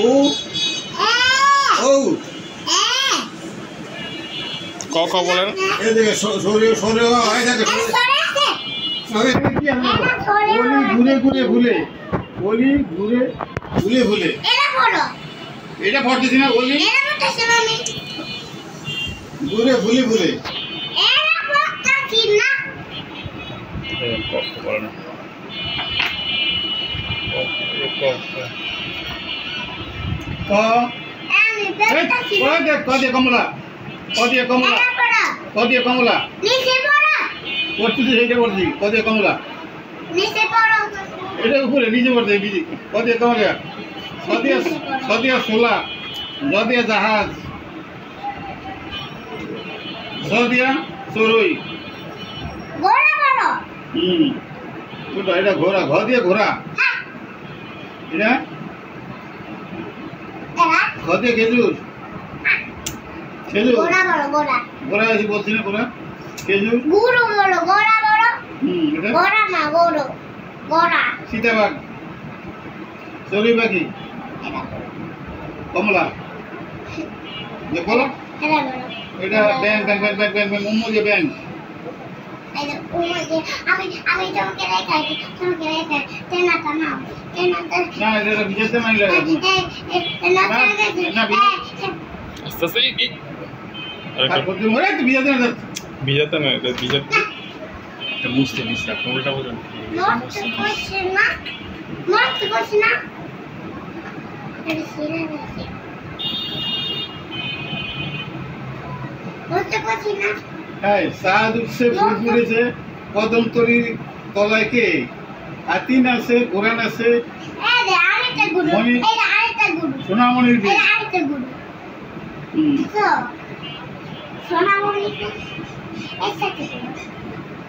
ও ও ক ক বলেন। এদিকে সরে সরে হয় থাকে সরে কি আমরা ওলি ঘুরে ঘুরে ভুলে ওলি ঘুরে ভুলে ভুলে এটা পড়তেছি না ওলি ঘুরে ভুলে ভুলে কমলা কদিয়ে কমলা কদিয়ে কমলা পড়তেছি সেইটা পড়ছি কদিয়ে কমলা এটা উপরে নিচে পড়ছে কদিয়ে কমলা সদিয়া সদিয়া সোলা জদিয়া জাহাজ সদিয়া চড়ুই ওটা এটা ঘোড়া ঘ দিয়ে ঘোড়া এটা ঘ দিয়ে খেজুর খেজুর ঘোড়া আছে বলছি না ঘোড়া খেজুর সীতাবাগ চড়ুই পাখি কমলা বলো এটা bank bank bank bank bank bank উম্মুজে ব্যাংক আমি তোমাকে রেখাই তেনাটা নাও তেনাটা না এটা বিজেতে নাই লাগে না আস্তে আস্তে আর কত মরে তুই বিজেতে না ভিজাতে না এটা ভিজাতে এটা মুছতে দিস না কোনটা বলেন নষ্ট করছিস না এটা সিরা আছে নষ্ট করছিস না হ্যাঁ সাদ উঠছে ফুল ফুলেছে কদম তরি তলায় কে হাতিন আছে ঘোড়ান আছে সোনামণির বীজ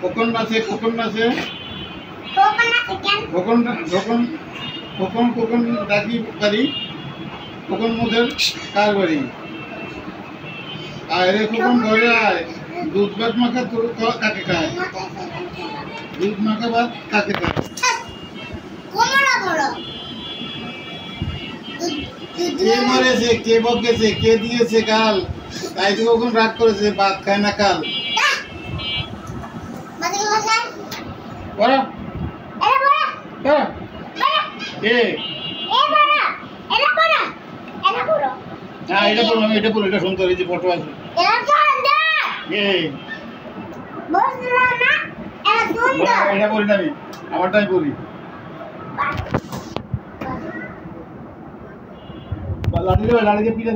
কখন আছে কখন আছে কখন কখন কখন কখন ডাকি বাড়ি কখন মোদের কার বাড়ি আরে কখন ঘরে আয় দুধ ভাত মাখা তোর কাকে খায় দুধ মাখা ভাত কাকে খায় কে মরেছে কে বকেছে কে দিয়েছে কাল তাই তো কখন রাগ করেছে ভাত খায় না কাল পড়া পড়া কে হ্যাঁ এটা পড়ো এটা পড়ো এটা সুন্দর এই যে ফটো আছে এটা পড়ি না আমি আমারটাই পড়ি লাঠি লাঠি দিয়ে পিঠে